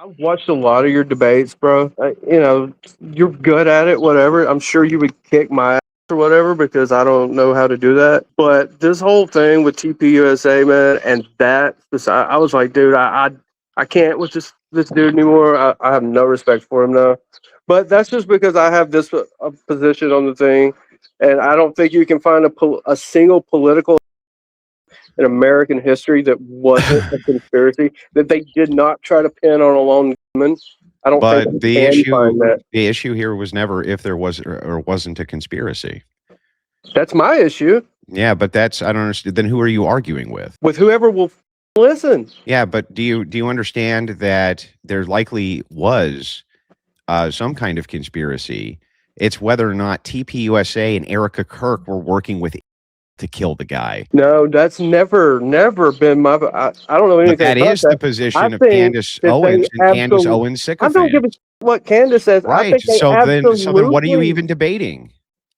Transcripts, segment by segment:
I've watched a lot of your debates, bro. You're good at it, whatever. I'm sure you would kick my ass or whatever because I don't know how to do that. But this whole thing with TPUSA, man, and I was like, dude, I can't with this dude anymore. I have no respect for him now. But that's just because I have this position on the thing, and I don't think you can find a single political in American history that wasn't a conspiracy, that they did not try to pin on a lone gunman. I don't But think the can find that. issue here was never if there was or wasn't a conspiracy. That's my issue. Yeah, but I don't understand. Then who are you arguing with? With whoever will listen. Yeah, but do you understand that there likely was some kind of conspiracy? It's whether or not TPUSA and Erica Kirk were working with to kill the guy. No, that's never been my. I don't know anything. But that about is the position of Candace Owens and Candace Owens sycophant. I don't give a what Candace says. Right. I think so then what are you even debating?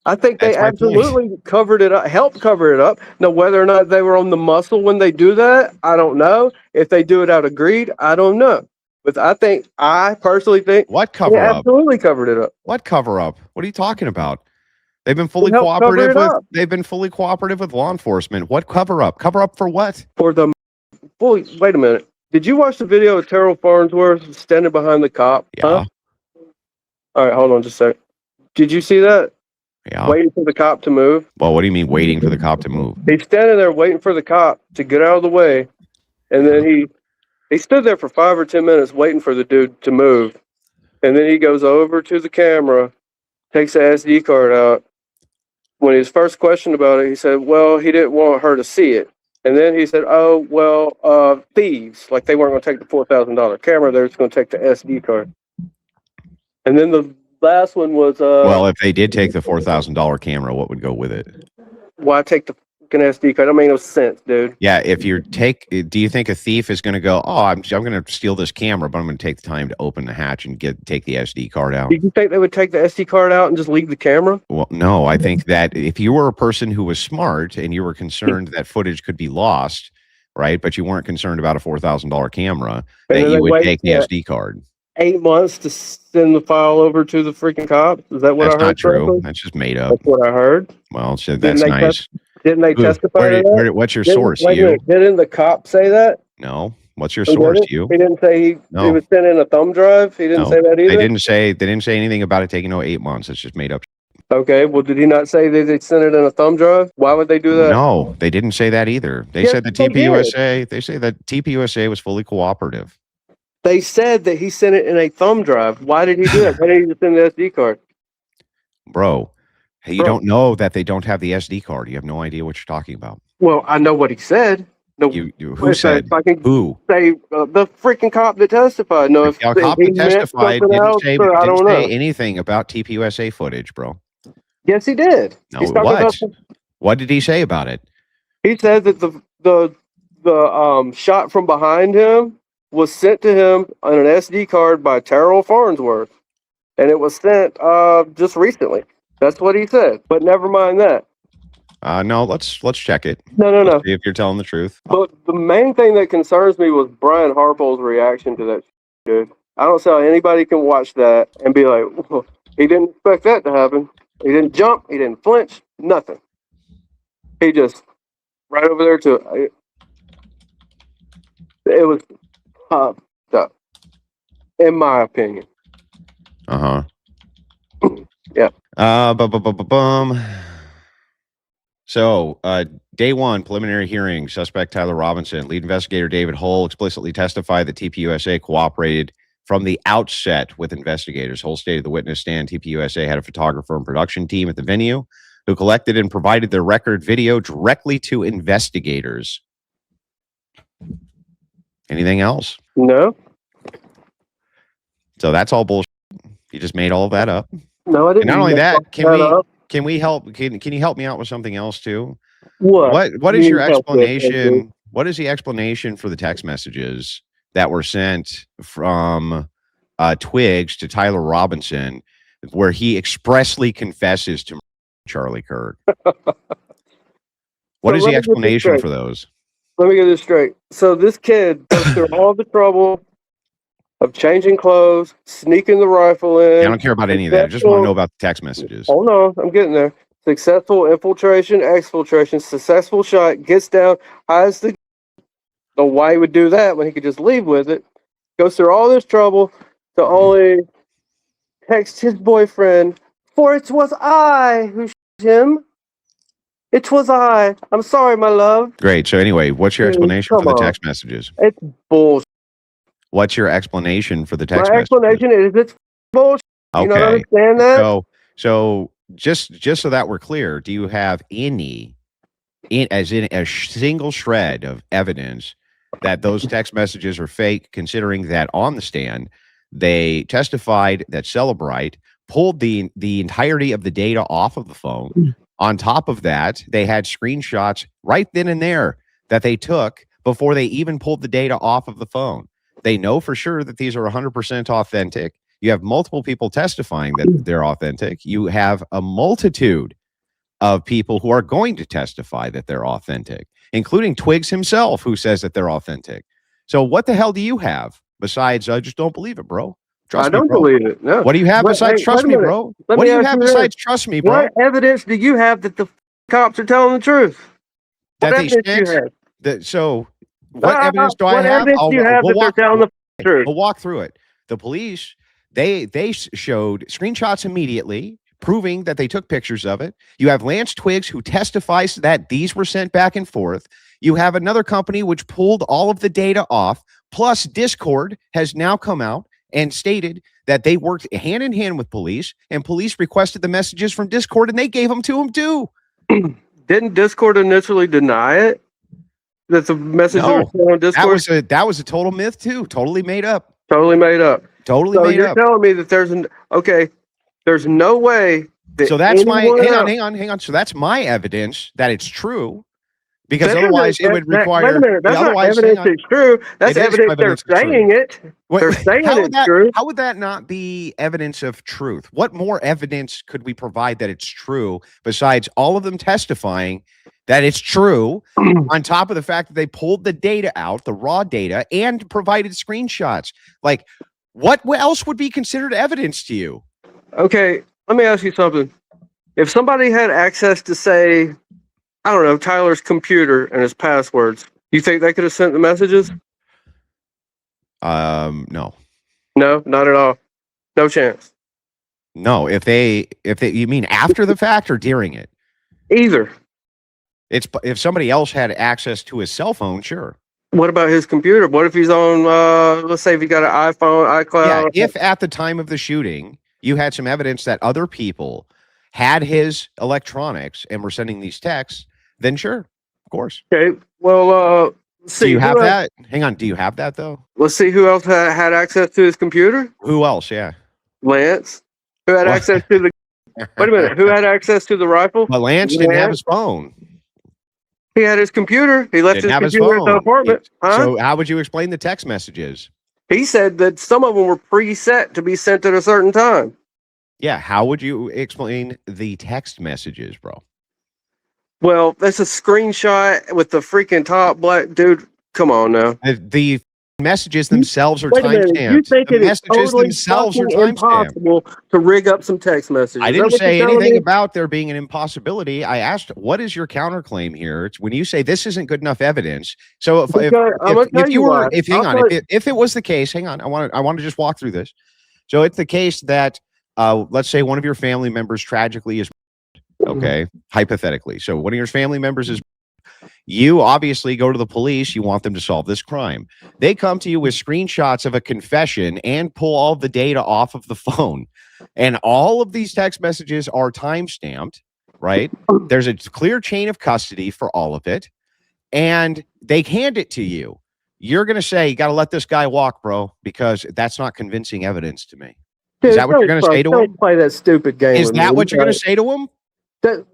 I think they absolutely covered it up, helped cover it up. Now, whether or not they were on the muscle when they do that, I don't know. If they do it out of greed, I don't know. But I personally think what cover up? Absolutely covered it up. What cover up? What are you talking about? They've been fully cooperative with. They've been fully cooperative with law enforcement. What cover up? Cover up for what? For the. Well, wait a minute. Did you watch the video of Terrell Farnsworth standing behind the cop? Yeah. Huh? All right, hold on just a second. Did you see that? Yeah. Waiting for the cop to move. Well, what do you mean waiting for the cop to move? He's standing there waiting for the cop to get out of the way, and then he stood there for 5 or 10 minutes waiting for the dude to move, and then he goes over to the camera, takes the SD card out. When he was first questioned about it, he said, well, he didn't want her to see it. And then he said, oh, well, thieves. Like they weren't going to take the $4,000 camera. They were just going to take the SD card. And then the last one was... well, if they did take the $4,000 camera, what would go with it? Why take the fucking SD card? That made no sense, dude. Yeah, if you do you think a thief is going to go, oh, I'm going to steal this camera, but I'm going to take the time to open the hatch and take the SD card out? Did you think they would take the SD card out and just leave the camera? Well, no, I think that if you were a person who was smart and you were concerned that footage could be lost, right, but you weren't concerned about a $4,000 camera, that you would take the SD card. 8 months to send the file over to the freaking cops? Is that what I heard? That's not true. Correctly? That's just made up. That's what I heard. Well, so that's nice. Didn't they testify to that? What's your source? Didn't the cop say that? No. What's your source? He didn't say he was sending a thumb drive. He didn't say that either. They didn't say anything about it taking 8 months. It's just made up. Okay. Well, did he not say that they sent it in a thumb drive? Why would they do that? No, they didn't say that either. They said that TPUSA. They say that TPUSA was fully cooperative. They said that he sent it in a thumb drive. Why did he do that? Why didn't he just send the SD card? Bro, you don't know that they don't have the SD card. You have no idea what you're talking about. Well, I know what he said. No, who said? Who? Say the freaking cop that testified. No, if the cop that testified didn't say anything about TPUSA footage, bro. Yes, he did. No, what? What did he say about it? He said that the shot from behind him was sent to him on an SD card by Terrell Farnsworth, and it was sent just recently. That's what he said. But never mind that. No, let's check it. No. See if you're telling the truth. But the main thing that concerns me was Brian Harpole's reaction to that, dude. I don't see how anybody can watch that and be like, well, he didn't expect that to happen. He didn't jump. He didn't flinch. Nothing. He just right over there to it. It was tough, in my opinion. Yeah. So, day one, preliminary hearing, suspect Tyler Robinson, lead investigator David Hull explicitly testified that TPUSA cooperated from the outset with investigators. Hull stated the witness stand TPUSA had a photographer and production team at the venue who collected and provided their record video directly to investigators. Anything else? No. So that's all bullshit. You just made all of that up. No, I didn't. And not only that, can we help? Can you help me out with something else too? What is your explanation? What is the explanation for the text messages that were sent from Twigs to Tyler Robinson, where he expressly confesses to Charlie Kirk? What is the explanation for those? Let me get this straight. So this kid goes through all the trouble of changing clothes, sneaking the rifle in. I don't care about any of that. I just want to know about the text messages. Hold on, I'm getting there. Successful infiltration, exfiltration, successful shot, gets down, hides the. Know why he would do that when he could just leave with it. Goes through all this trouble to only text his boyfriend, for it was I who shot him. It was I. I'm sorry, my love. Great. So anyway, what's your explanation for the text messages? It's bullshit. What's your explanation for the text messages? My explanation is it's bullshit. Okay. You don't understand that? So just so that we're clear, do you have any, as in a single shred of evidence that those text messages are fake, considering that on the stand they testified that Celebrite pulled the entirety of the data off of the phone? On top of that, they had screenshots right then and there that they took before they even pulled the data off of the phone. They know for sure that these are 100% authentic. You have multiple people testifying that they're authentic. You have a multitude of people who are going to testify that they're authentic, including Twigs himself, who says that they're authentic. So what the hell do you have besides, I just don't believe it, bro? I don't believe it. No. What do you have besides trust me, bro? What do you have besides trust me, bro? What evidence do you have that the cops are telling the truth? What evidence do you have? So what evidence do I have? What evidence do you have that they're telling the truth? We'll walk through it. The police, they showed screenshots immediately proving that they took pictures of it. You have Lance Twigs who testifies that these were sent back and forth. You have another company which pulled all of the data off. Plus, Discord has now come out and stated that they worked hand in hand with police, and police requested the messages from Discord, and they gave them to them too. Didn't Discord initially deny it? That the messages were on Discord? That was a total myth too. Totally made up. Totally made up. Totally made up. So you're telling me that there's no way that so that's hang on. So that's my evidence that it's true. Because otherwise it would require. Wait a minute. That's not evidence it's true. That's evidence they're saying it. They're saying it's true. How would that not be evidence of truth? What more evidence could we provide that it's true besides all of them testifying that it's true, on top of the fact that they pulled the data out, the raw data, and provided screenshots? Like, what else would be considered evidence to you? Okay, let me ask you something. If somebody had access to, say, I don't know, Tyler's computer and his passwords, you think they could have sent the messages? No. No, not at all. No chance. No, if you mean after the fact or during it? Either. If somebody else had access to his cell phone, sure. What about his computer? What if he's on, let's say if he got an iPhone, iCloud? Yeah, if at the time of the shooting, you had some evidence that other people had his electronics and were sending these texts, then sure, of course. Okay, well, see. Do you have that? Hang on, do you have that, though? Let's see who else had access to his computer. Who else, yeah? Lance, who had access to the... Wait a minute, who had access to the rifle? But Lance didn't have his phone. He had his computer. He left his computer at the apartment. So how would you explain the text messages? He said that some of them were preset to be sent at a certain time. Yeah, how would you explain the text messages, bro? Well, that's a screenshot with the freaking top black dude. Come on now. The messages themselves are timestamped. You think it is totally impossible to rig up some text messages? I didn't say anything about there being an impossibility. I asked, what is your counterclaim here? It's when you say this isn't good enough evidence. So if it was the case, hang on, I want to just walk through this. So it's the case that let's say one of your family members tragically is okay, hypothetically. So one of your family members is, you obviously go to the police, you want them to solve this crime. They come to you with screenshots of a confession and pull all the data off of the phone. And all of these text messages are time-stamped, right? There's a clear chain of custody for all of it. And they hand it to you. You're going to say, you got to let this guy walk, bro, because that's not convincing evidence to me. Is that what you're going to say to him? Don't play that stupid game. Is that what you're going to say to him?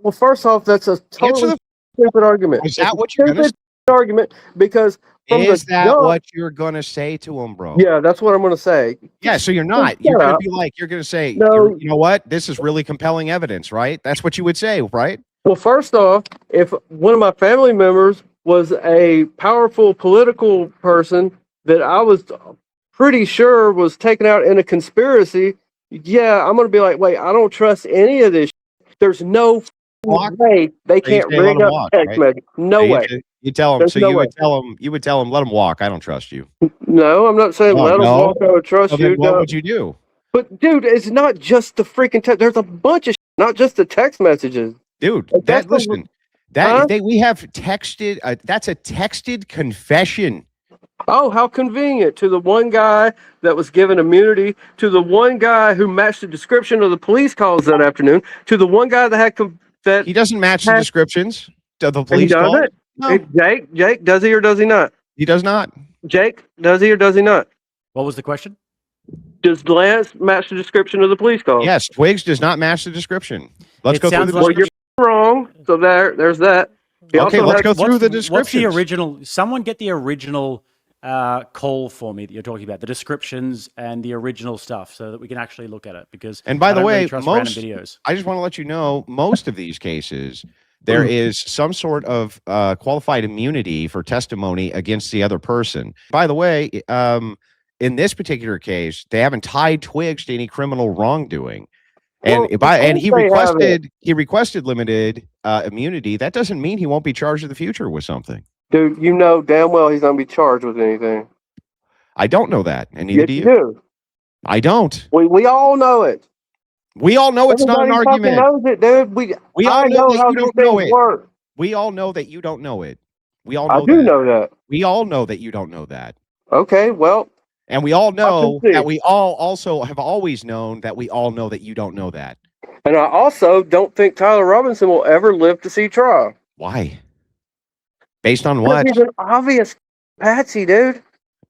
Well, first off, that's a totally stupid argument. Is that what you're going to say? Argument because is that what you're going to say to him, bro? Yeah, that's what I'm going to say. Yeah, so you're not. You're going to be like, you're going to say, no, you know what? This is really compelling evidence, right? That's what you would say, right? Well, first off, if one of my family members was a powerful political person that I was pretty sure was taken out in a conspiracy, yeah, I'm gonna be like, wait, I don't trust any of this. There's no Walk. way they So you can't say let rig him up walk, text right? message. No So way. you tell him. There's So no you way. would tell him. You would tell him, let him walk. I don't trust you. No, I'm not saying Oh let them no. walk. I would trust So then you. what No. would you do? But dude, it's not just the freaking text. There's a bunch of not just the text messages. Dude, Like, that listen, huh? we have texted. That's a texted confession. Oh, how convenient to the one guy that was given immunity, to the one guy who matched the description of the police calls that afternoon, to the one guy that He doesn't match the descriptions of the he police does call. it. No, Jake, does he or does he not? he does not. Jake, does he or does he not? What was the question? Does Lance match the description of the police call? Yes, Twigs does not match the description. Let's It go through sounds the like- Well, you're wrong. So there's that. He Okay, also let's has- go through the What's the descriptions. original? Someone get the original call for me that you're talking about, the descriptions and the original stuff, so that we can actually look at it. Because And by I the don't really way, trust most random videos. I just want to let you know, most of these cases, there is some sort of qualified immunity for testimony against the other person. By the way, in this particular case, they haven't tied Twigs to any criminal wrongdoing. And he requested limited immunity. That doesn't mean he won't be charged in the future with something. Dude, you know damn well he's going to be charged with anything. I don't know that, and neither Yes, do you. do. I don't. We all know it. We all know it's not an Everybody fucking argument. knows it, dude. We all I know that how you these don't know things it. work. We all know that you don't know it. We all I know do that. know that. We all know that you don't know that. Okay, well, And we all know see. that we all also have always known that we all know that you don't know that. and I also don't think Tyler Robinson will ever live to see trial. Why? Based on Because what? he's an obvious patsy, dude.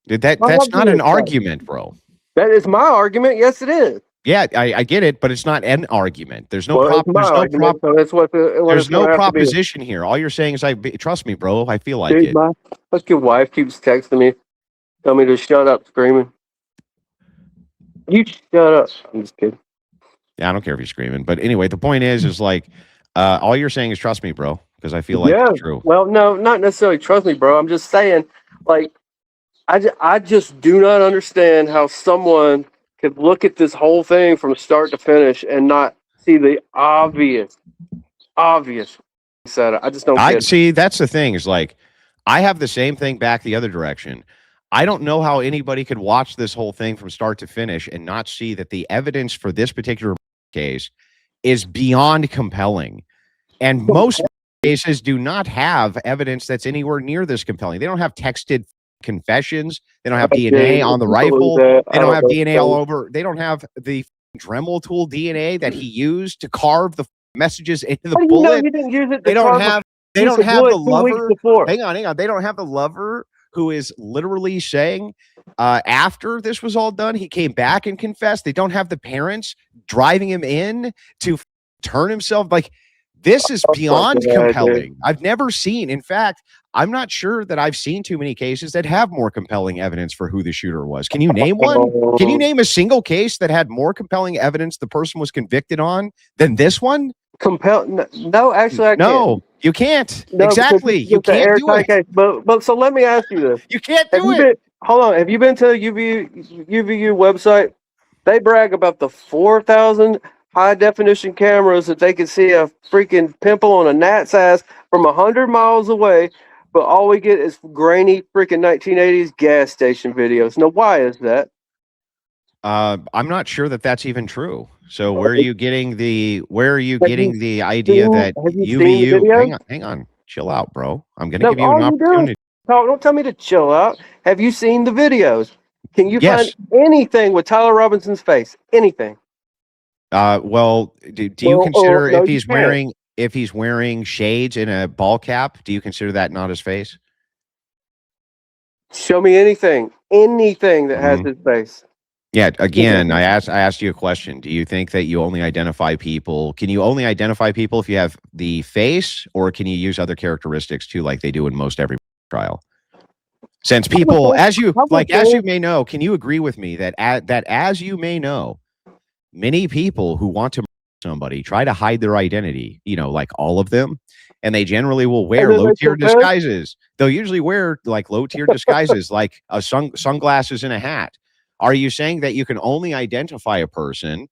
That's not an obvious, argument, bro. That is my argument. Yes, it is. Yeah, I get it, but it's not an argument. There's no Well, it's my argument, so that's what there's it's no gonna have to be. proposition here. All you're saying is trust me, bro. I feel like Dude, it. my fucking wife keeps texting me, tell me to shut up screaming. You shut up. I'm just kidding. Yeah, I don't care if you're screaming, but anyway, the point is like all you're saying is trust me, bro, because I feel like it's true. Well, no, not necessarily trust me, bro. I'm just saying, like, I just do not understand how someone could look at this whole thing from start to finish and not see the obvious setup. I just don't get it. See, that's the thing is like I have the same thing back the other direction. I don't know how anybody could watch this whole thing from start to finish and not see that the evidence for this particular case is beyond compelling. And most cases do not have evidence that's anywhere near this compelling. They don't have texted confessions. They don't have DNA on the rifle. They don't have DNA all over. They don't have the Dremel tool DNA that he used to carve the messages into the bullet. You didn't use it. They don't have the lover. Hang on. They don't have the lover who is literally saying after this was all done, he came back and confessed. They don't have the parents driving him in to turn himself. Like, this is beyond compelling. I've never seen. In fact, I'm not sure that I've seen too many cases that have more compelling evidence for who the shooter was. Can you name one? Can you name a single case that had more compelling evidence the person was convicted on than this one? No, actually, I can't. No, you can't. No, exactly. You can't do it. Case. But so let me ask you this. You can't do it. Hold on. Have you been to the UVU website? They brag about the 4,000 high definition cameras that they can see a freaking pimple on a gnat's ass from 100 miles away, but all we get is grainy freaking 1980s gas station videos. Now, why is that? I'm not sure that that's even true. So where are you getting the idea that UVU? Hang on, chill out, bro. I'm gonna give you an opportunity. Don't tell me to chill out. Have you seen the videos? Can you find anything with Tyler Robinson's face? Anything? Well, do you consider if he's wearing shades and a ball cap, do you consider that not his face? Show me anything that has his face. Yeah, again, I asked you a question. Do you think that you only identify people? Can you only identify people if you have the face, or can you use other characteristics too, like they do in most every trial? Since people, as you may know, can you agree with me that as you may know, many people who want to murder somebody try to hide their identity, like all of them, and they generally will wear low-tier disguises. They'll usually wear like low-tier disguises, like sunglasses and a hat. Are you saying that you can only identify a person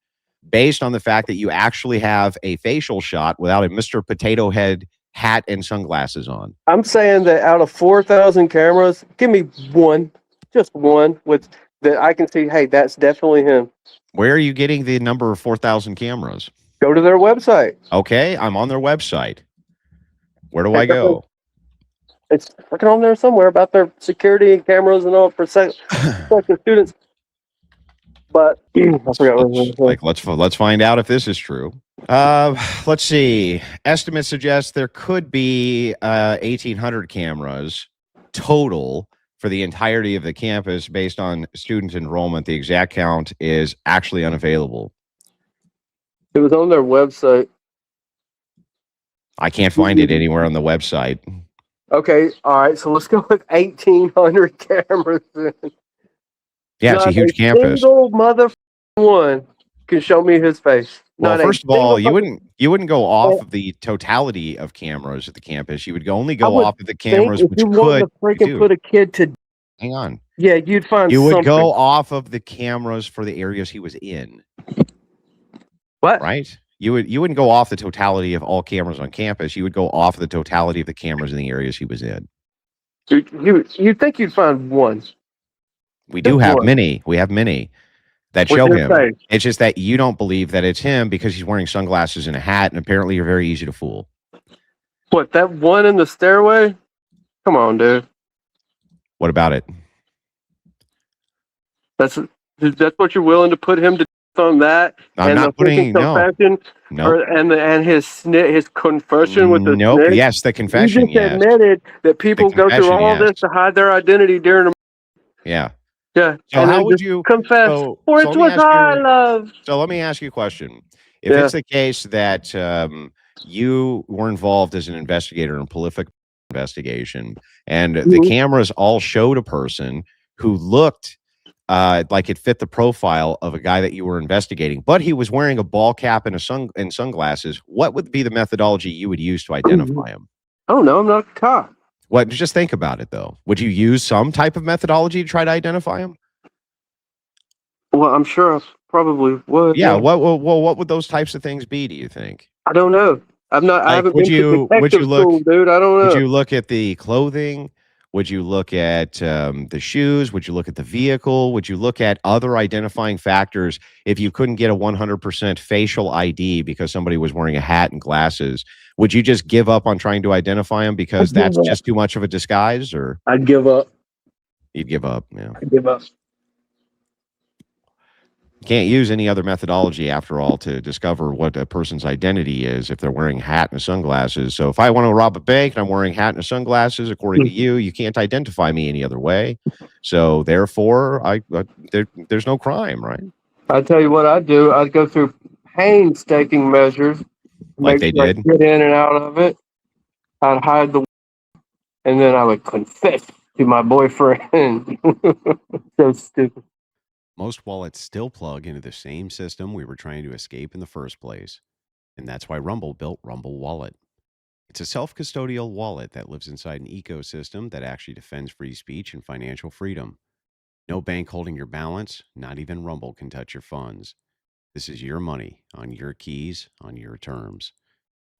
based on the fact that you actually have a facial shot without a Mr. Potato Head hat and sunglasses on? I'm saying that out of 4,000 cameras, give me one, just one, with that I can see. Hey, that's definitely him. Where are you getting the number of 4,000 cameras? Go to their website. Okay, I'm on their website. Where do I go? It's fucking on there somewhere about their security and cameras and all for protecting students. But I forgot what it was. Let's find out if this is true. Let's see. Estimates suggest there could be 1,800 cameras total for the entirety of the campus based on student enrollment. The exact count is actually unavailable. It was on their website. I can't find it anywhere on the website. Okay, all right. So let's go with 1,800 cameras. Yeah, it's a huge campus. Single mother one can show me his face. Well, first of all, you wouldn't go off of the totality of cameras at the campus. You would only go off of the cameras which could freaking put a kid to. Hang on. Yeah, you'd find. You would go off of the cameras for the areas he was in. What? Right? You wouldn't go off the totality of all cameras on campus. You would go off the totality of the cameras in the areas he was in. You'd think you'd find one. We do have many. We have many that show him. It's just that you don't believe that it's him because he's wearing sunglasses and a hat, and apparently you're very easy to fool. What, that one in the stairway? Come on, dude. What about it? That's what you're willing to put him to on that? I'm not putting confession, and his confession with the snitch? Yes, the confession. You just admitted that people go through all this to hide their identity during the. Yeah. Yeah. So and how would you confess? For it's what I love. So let me ask you a question. If it's the case that you were involved as an investigator in a prolific investigation, and the cameras all showed a person who looked like it fit the profile of a guy that you were investigating, but he was wearing a ball cap and sunglasses, what would be the methodology you would use to identify him? Oh no, I'm not a cop. What? Just think about it, though. Would you use some type of methodology to try to identify him? Well, I'm sure I probably would. Yeah. What would those types of things be? Do you think? I don't know. I haven't been to detective school, dude. I don't know. Would you look at the clothing? Would you look at the shoes? Would you look at the vehicle? Would you look at other identifying factors if you couldn't get a 100% facial ID because somebody was wearing a hat and glasses? Would you just give up on trying to identify him because that's just too much of a disguise? Or I'd give up. You'd give up, yeah. I'd give up. Can't use any other methodology, after all, to discover what a person's identity is if they're wearing a hat and sunglasses. So if I want to rob a bank and I'm wearing a hat and sunglasses, according to you can't identify me any other way. So therefore, there's no crime, right? I'll tell you what I'd do. I'd go through painstaking measures. Like they did. Get in and out of it. I'd hide the, and then I would confess to my boyfriend. So stupid. Most wallets still plug into the same system we were trying to escape in the first place. And that's why Rumble built Rumble Wallet. It's a self-custodial wallet that lives inside an ecosystem that actually defends free speech and financial freedom. No bank holding your balance, not even Rumble can touch your funds. This is your money, on your keys, on your terms.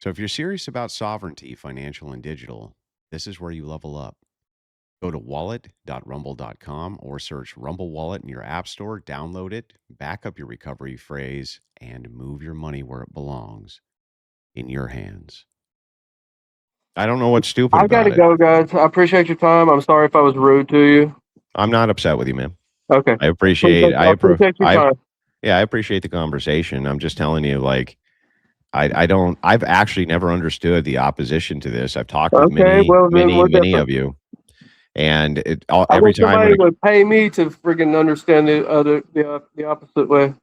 So if you're serious about sovereignty, financial and digital, this is where you level up. Go to wallet.rumble.com or search Rumble Wallet in your app store, download it, back up your recovery phrase, and move your money where it belongs, in your hands. I don't know what's stupid about it. I gotta go, guys. I appreciate your time. I'm sorry if I was rude to you. I'm not upset with you, man. Okay. I appreciate your time. Yeah, I appreciate the conversation. I'm just telling you, like, I've actually never understood the opposition to this. I've talked with many of you. And every time somebody would pay me to freaking understand the opposite way.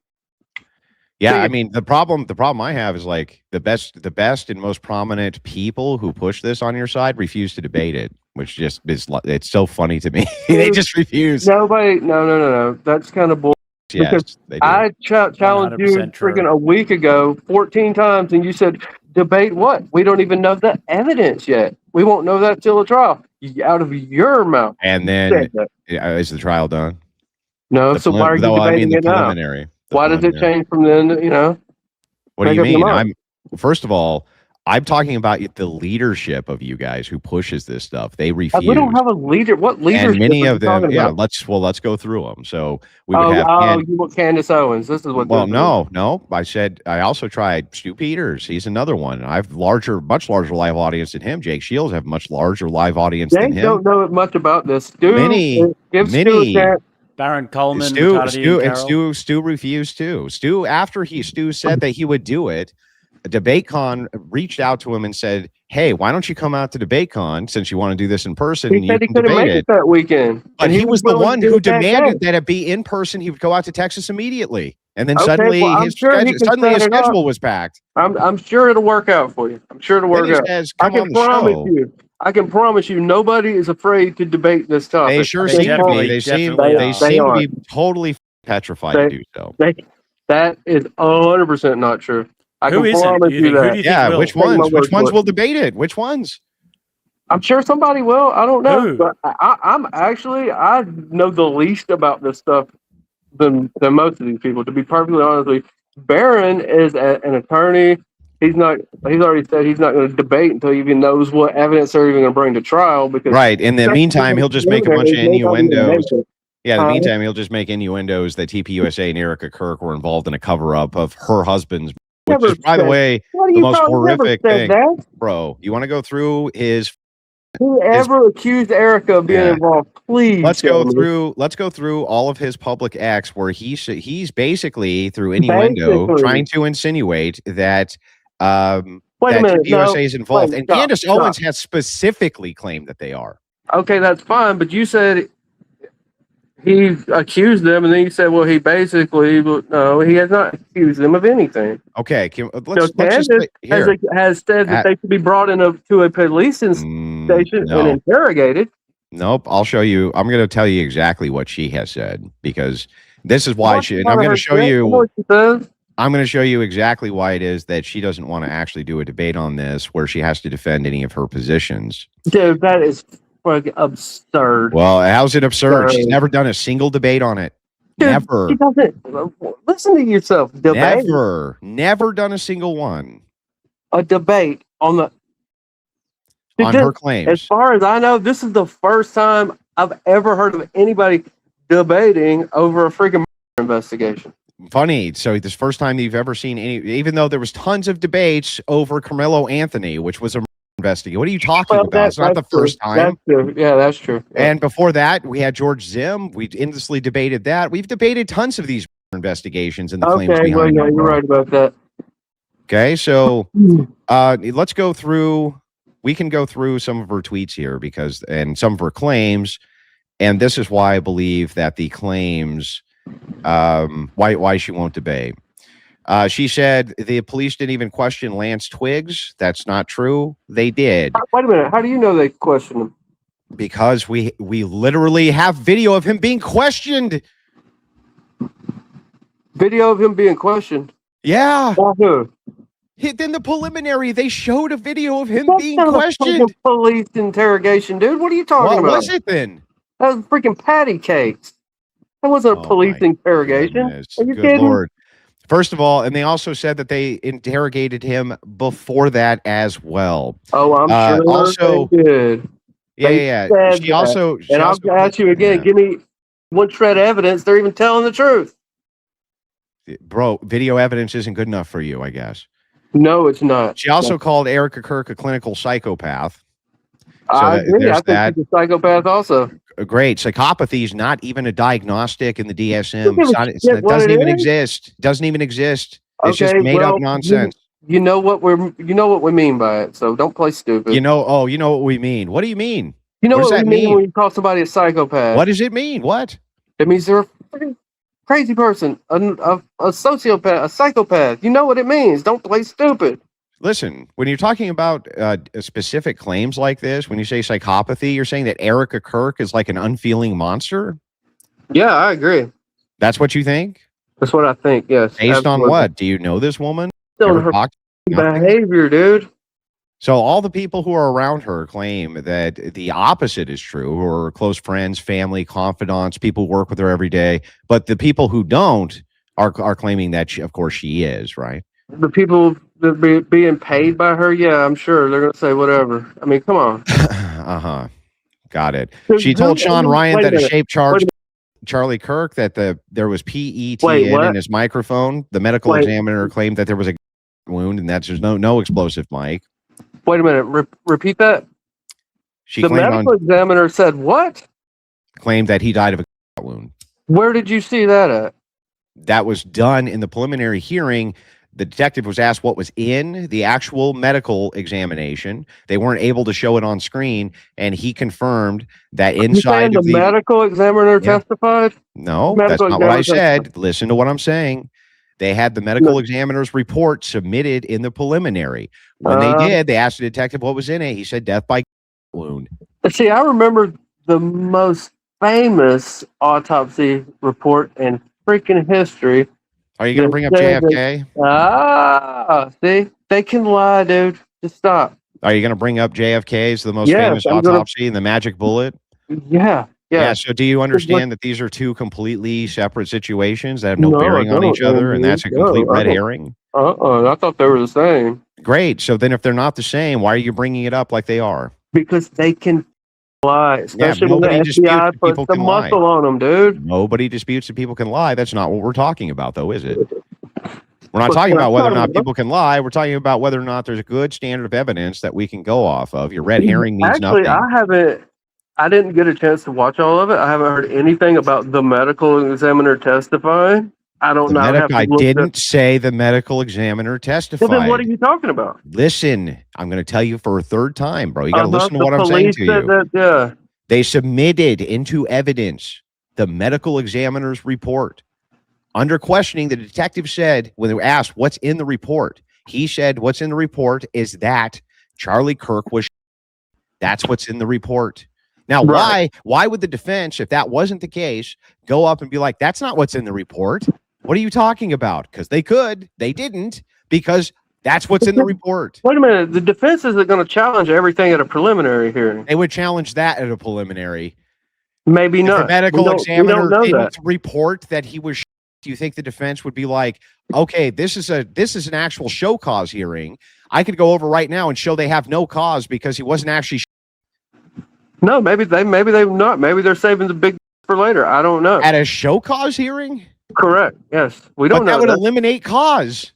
Yeah, I mean the problem I have is like the best and most prominent people who push this on your side refuse to debate it, which just is it's so funny to me. They just refuse. Nobody, no. That's kind of bull. Yes, they do. I challenged you freaking a week ago 14 times, and you said debate what? We don't even know the evidence yet. We won't know that till the trial. Out of your mouth. And then is the trial done? No, so why are you debating the it now? preliminary. Why does it change from then? What do make you up your mean? mind? First of all, I'm talking about the leadership of you guys who pushes this stuff. They refuse. We don't have a leader. What leadership? And many are of you them, talking about? let's go through them. So we would have. You want Candace Owens? This is what. Well, no. I said I also tried Stu Peters. He's another one. I've much larger live audience than him. Jake Shields have much larger live audience than him. Don't know much about this. Stu, give Stu a chance. Baron Coleman, Stu refused too. Stu said that he would do it. DebateCon reached out to him and said, "Hey, why don't you come out to DebateCon since you want to do this in person? He said he couldn't make it that weekend, but he was the one who demanded that it be in person. He would go out to Texas immediately, and then suddenly his schedule was packed. I'm sure it'll work out for you. I'm sure it'll work out. I can promise you, nobody is afraid to debate this topic. They sure seem to be. They seem to be totally petrified to do so. That is 100% not true. I can promise you that. Yeah, which ones? Which ones will debate it? Which ones? I'm sure somebody will. I don't know. But I know the least about this stuff than most of these people. To be perfectly honest with you, Barron is an attorney. He's already said he's not going to debate until he even knows what evidence they're even going to bring to trial. Because in the meantime, he'll just make a bunch of innuendos. Yeah, in the meantime, he'll just make innuendos that TPUSA and Erica Kirk were involved in a cover-up of her husband's, which is, by the way, the most horrific thing. Bro, you want to go through his... Whoever accused Erica of being involved, please. Let's go through all of his public acts where he's basically, through innuendo, trying to insinuate that TPUSA is involved. And Candace Owens has specifically claimed that they are. Okay, that's fine, but you said... he accused them, and then you said, well, he basically, no, he has not accused them of anything. Okay, let's just has said that they should be brought to a police station and interrogated. Nope, I'll show you. I'm going to tell you exactly what she has said, because this is why and I'm going to show you. I'm going to show you exactly why it is that she doesn't want to actually do a debate on this, where she has to defend any of her positions. Dude, that is absurd. Well, how's it absurd? She's never done a single debate on it. Dude, never. She doesn't. Listen to yourself. Debate. Never done a single one. A debate on her claims. As far as I know, this is the first time I've ever heard of anybody debating over a freaking investigation. Funny. So this first time you've ever seen any, even though there was tons of debates over Carmelo Anthony, which was a investigate. What are you talking about? It's not the first time. That's true. Yeah, that's true. Yeah. And before that, we had George Zim. We endlessly debated that. We've debated tons of these investigations and the claims behind them. Yeah, you're right about that. Okay, so let's go through. We can go through some of her tweets here and some of her claims, and this is why I believe that the claims, why she won't debate. She said the police didn't even question Lance Twiggs. That's not true. They did. Wait a minute. How do you know they questioned him? Because we literally have video of him being questioned. Video of him being questioned? Yeah. By who? In the preliminary, they showed a video of him being questioned. Police interrogation, dude. What are you talking about? What was it then? That was freaking patty cakes. That wasn't a police interrogation. Goodness. Are you Good kidding? Lord. First of all, and they also said that they interrogated him before that as well. Oh, I'm sure also, they did. Yeah. She also, and I'll ask you again, give me one shred of evidence they're even telling the truth. Bro, video evidence isn't good enough for you, I guess. No, it's not. She also called Erica Kirk a clinical psychopath. I agree. I think she's a psychopath also. Great. Psychopathy is not even a diagnostic in the DSM. It doesn't even exist. Doesn't even exist. It's just made up nonsense. You know what we mean by it. So don't play stupid. You know what we mean. What do you mean? You know what we mean when you call somebody a psychopath? What does it mean? What? It means they're a freaking crazy person, a sociopath, a psychopath. You know what it means. Don't play stupid. Listen, when you're talking about specific claims like this, when you say psychopathy, you're saying that Erica Kirk is like an unfeeling monster? Yeah, I agree. That's what you think? That's what I think, yes. Based on what? Do you know this woman? Still her behavior, dude. So all the people who are around her claim that the opposite is true, who are close friends, family, confidants, people who work with her every day. But the people who don't are claiming that, of course, she is, right? The people that being paid by her, yeah, I'm sure they're going to say whatever. I mean, come on. Uh-huh. Got it. Dude, She told Sean Ryan wait a that a minute. shape charged Charlie Kirk that there was PETN what? in his microphone. The medical Wait. examiner claimed that there was a wound and that there's no explosive mic. Wait a minute. Repeat that. She The medical examiner said what? claimed that he died of a wound. Where did you see that at? That was done in the preliminary hearing. The detective was asked what was in the actual medical examination. They weren't able to show it on screen, and he confirmed that inside of the medical examiner testified. No, Medical that's not what I examiner said. Listen to what I'm saying. They had the medical examiner's report submitted in the preliminary. When they did, they asked the detective what was in it. He said death by wound. See, I remember the most famous autopsy report in freaking history. Are you going to bring up JFK? See, they can lie, dude. Just stop. Are you going to bring up JFK's the most famous autopsy and the magic bullet? Yeah. So do you understand that these are two completely separate situations that have no bearing on each other, and that's a complete red herring? I thought they were the same. Great. So then if they're not the same, why are you bringing it up like they are? Because they can lie, especially when the FBI puts the muscle on them, dude. Nobody disputes that people can lie. That's not what we're talking about, though, is it? We're not talking about whether or not people can lie. We're talking about whether or not there's a good standard of evidence that we can go off of. Your red herring means nothing. I didn't get a chance to watch all of it. I haven't heard anything about the medical examiner testifying. I don't know. I didn't say the medical examiner testified. Well, then what are you talking about? Listen, I'm going to tell you for a third time, bro. You got to listen to what I'm saying to you. They submitted into evidence the medical examiner's report. Under questioning, the detective said, when they were asked what's in the report, he said what's in the report is that Charlie Kirk was. That's what's in the report. Now, why would the defense, if that wasn't the case, go up and be like, that's not what's in the report? What are you talking about? Because they could. They didn't, because that's what's in the report. Wait a minute. The defense isn't going to challenge everything at a preliminary hearing. They would challenge that at a preliminary. Maybe not. If the medical examiner didn't report that he was. Do you think the defense would be like, okay, this is an actual show cause hearing. I could go over right now and show they have no cause because he wasn't actually. No, maybe they're not. Maybe they're saving the big for later. I don't know. At a show cause hearing? Correct. Yes. We don't know. That would eliminate cause.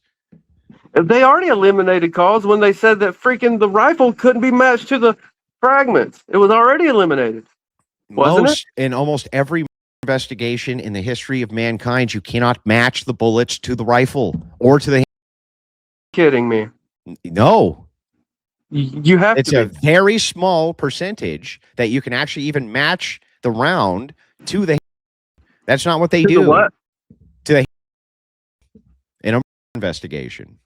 They already eliminated cause when they said that freaking the rifle couldn't be matched to the fragments. It was already eliminated. Wasn't it? In almost every investigation in the history of mankind, you cannot match the bullets to the rifle or to the. Kidding me? No. You have it's a very small percentage that you can actually even match the round to the. That's not what they do. What? To the in a investigation.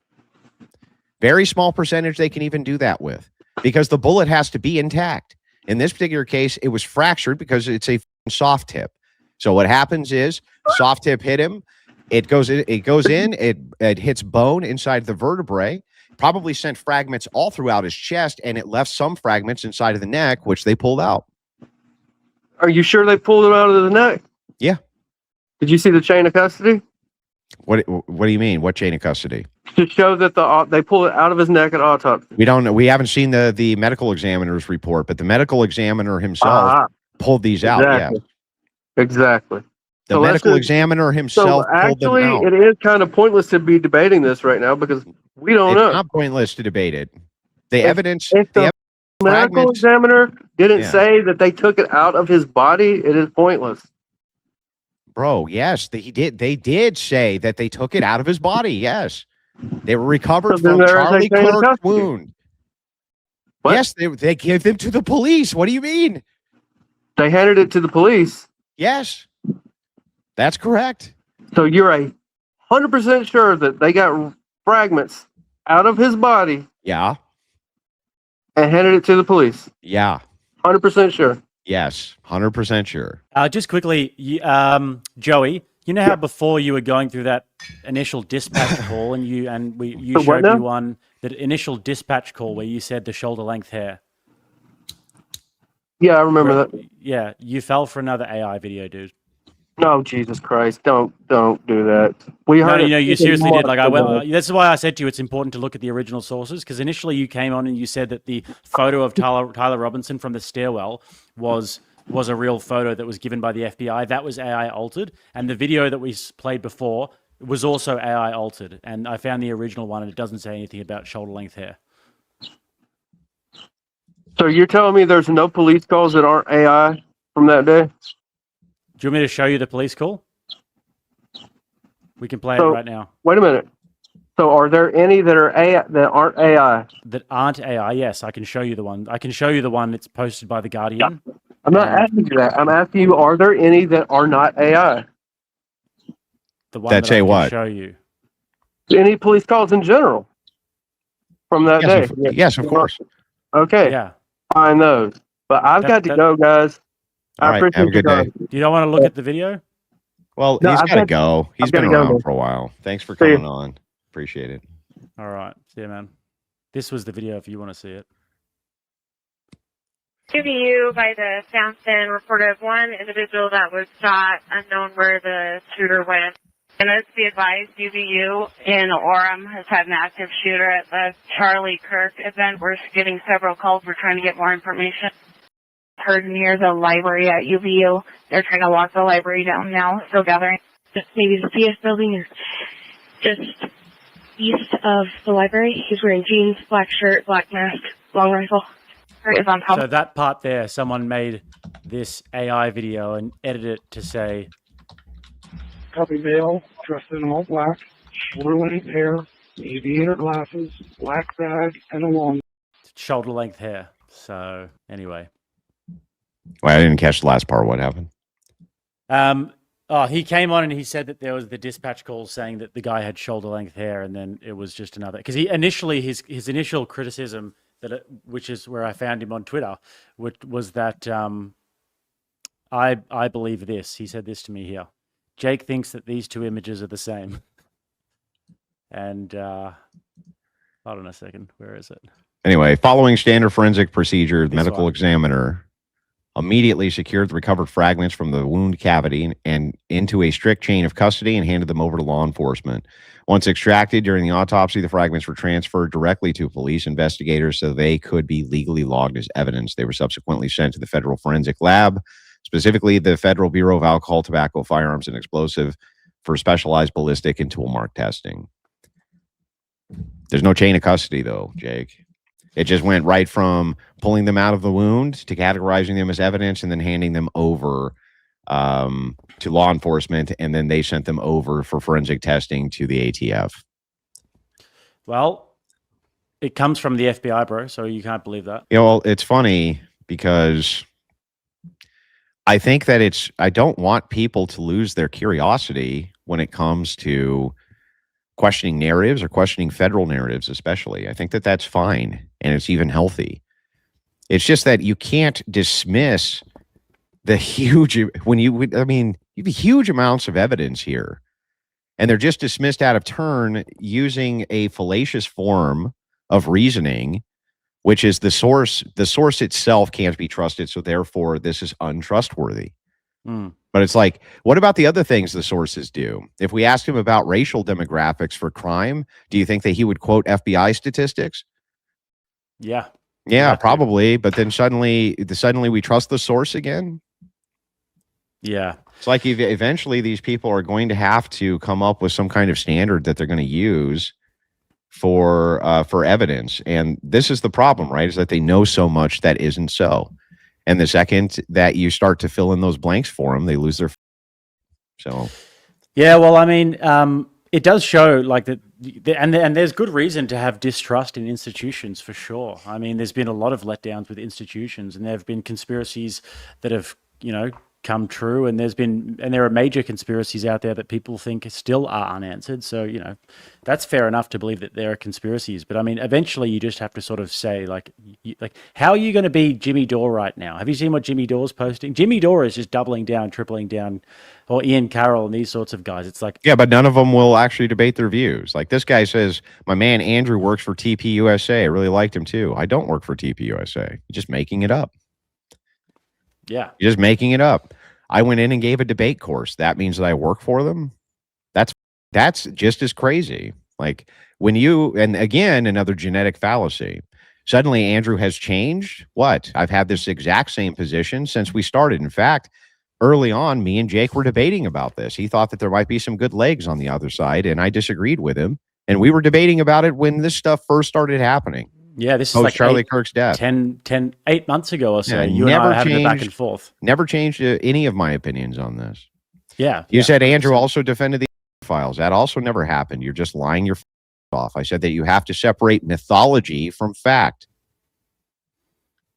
Very small percentage they can even do that with because the bullet has to be intact. In this particular case, it was fractured because it's a soft tip. So what happens is soft tip hit him. It goes in, it hits bone inside the vertebrae. Probably sent fragments all throughout his chest, and it left some fragments inside of the neck, which they pulled out. Are you sure they pulled it out of the neck? Yeah. Did you see the chain of custody? What do you mean? What chain of custody? To show that they pulled it out of his neck at autopsy. We don't know. We haven't seen the medical examiner's report, but the medical examiner himself pulled these out. Yeah. Exactly. The medical examiner himself pulled them out. It is kind of pointless to be debating this right now because we don't know. It's not pointless to debate it. If the medical examiner didn't say that they took it out of his body, it is pointless. Bro, yes, they did say that they took it out of his body. Yes. They were recovered from Charlie Kirk's wound. What? Yes, they gave them to the police. What do you mean? They handed it to the police. Yes. That's correct. So you're 100% sure that they got fragments out of his body. Yeah. And handed it to the police. Yeah. 100% sure. Yes. 100% sure. Just quickly, Joey, you know how before you were going through that initial dispatch call and you showed me one the initial dispatch call where you said the shoulder length hair. Yeah, I remember that. Yeah, you fell for another AI video, dude. No, Jesus Christ! Don't do that. We heard No, it. you seriously did. Like ago. that's why I said to you, it's important to look at the original sources, because initially you came on and you said that the photo of Tyler Robinson from the stairwell was a real photo that was given by the FBI. That was AI altered, and the video that we played before was also AI altered. And I found the original one, and it doesn't say anything about shoulder length hair. So you're telling me there's no police calls that aren't AI from that day? Do you want me to show you the police call? We can play it right now. Wait a minute. So are there any that are AI that aren't AI? That aren't AI? Yes, I can show you the one. I can show you the one that's posted by the Guardian. Yeah. I'm not asking you that. I'm asking you, are there any that are not AI? The one that I can show you. Any police calls in general from that day? Yes, of course. Okay. Yeah. Find those. But I've got to go, guys. All right. Have a good day. You don't want to look at the video? Well, he's got to go. He's been around for a while. Thanks for coming on. Appreciate it. All right. See you, man. This was the video if you want to see it. UVU by the Soundstand reported one individual that was shot, unknown where the shooter went. And let's be advised, UVU in Orem has had an active shooter at the Charlie Kirk event. We're getting several calls. We're trying to get more information. Heard near the library at UVU. They're trying to lock the library down now. Still gathering. Maybe the CS building is just east of the library. He's wearing jeans, black shirt, black mask, long rifle. Is on top. So that part there, someone made this AI video and edited it to say, Copy male, dressed in all black, shoulder length hair, aviator glasses, black bag, and a long shoulder length hair. So anyway. Well, I didn't catch the last part. What happened? He came on and he said that there was the dispatch call saying that the guy had shoulder length hair, and then it was just another, because he initially his initial criticism which is where I found him on Twitter, was that I believe this. He said this to me here. Jake thinks that these two images are the same. And hold on a second. Where is it? Anyway, following standard forensic procedure, the medical examiner immediately secured the recovered fragments from the wound cavity and into a strict chain of custody and handed them over to law enforcement. Once extracted during the autopsy, the fragments were transferred directly to police investigators so they could be legally logged as evidence. They were subsequently sent to the Federal Forensic Lab, specifically the Federal Bureau of Alcohol, Tobacco, Firearms, and Explosive, for specialized ballistic and tool mark testing. There's no chain of custody, though, Jake. It just went right from pulling them out of the wound to categorizing them as evidence and then handing them over to law enforcement, and then they sent them over for forensic testing to the ATF. Well, it comes from the FBI, bro, so you can't believe that. You know, well, it's funny because I think that I don't want people to lose their curiosity when it comes to questioning narratives or questioning federal narratives, especially. I think that that's fine, and it's even healthy. It's just that you can't dismiss the huge, you have huge amounts of evidence here, and they're just dismissed out of turn using a fallacious form of reasoning, which is the source itself can't be trusted, so therefore this is untrustworthy. But it's like, what about the other things the sources do? If we asked him about racial demographics for crime, do you think that he would quote FBI statistics? Yeah. Yeah, probably. But then suddenly we trust the source again. Yeah. It's like eventually these people are going to have to come up with some kind of standard that they're going to use for evidence. And this is the problem, right? Is that they know so much that isn't so. And the second that you start to fill in those blanks for them, they lose their. So, yeah. Well, I mean, it does show like that, and there's good reason to have distrust in institutions for sure. I mean, there's been a lot of letdowns with institutions, and there have been conspiracies that have, come true, and there are major conspiracies out there that people think still are unanswered. So, you know, that's fair enough to believe that there are conspiracies. But I mean, eventually you just have to sort of say, like, how are you going to be Jimmy Dore right now? Have you seen what Jimmy Dore's posting? Jimmy Dore is just doubling down, tripling down, or Ian Carroll and these sorts of guys. It's like, yeah, but none of them will actually debate their views. Like this guy says, my man Andrew works for TPUSA. I really liked him too. I don't work for TPUSA. You're just making it up. yeah, You're just making it up. I went in and gave a debate course. That means that I work for them. That's just as crazy. Like when you, and again, another genetic fallacy. Suddenly Andrew has changed. What? I've had this exact same position since we started. In fact, early on, me and Jake were debating about this. He thought that there might be some good legs on the other side, and I disagreed with him. And we were debating about it when this stuff first started happening. yeah, this is Post like Charlie Kirk's death. 8 months ago or so. Yeah, You and I never were having a back and changed. forth. Never changed any of my opinions on this. Yeah. You yeah, said Andrew 100%. also defended the files. That also never happened. You're just lying your off. I said that you have to separate mythology from fact.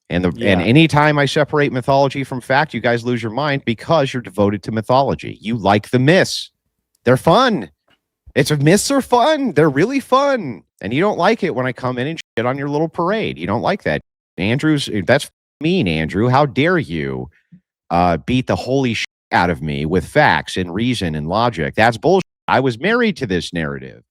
And anytime I separate mythology from fact, you guys lose your mind because you're devoted to mythology. You like the myths. They're fun. Myths are fun. They're really fun. And you don't like it when I come in and shit on your little parade. You don't like that. That's mean, Andrew. How dare you beat the holy shit out of me with facts and reason and logic? That's bullshit. I was married to this narrative.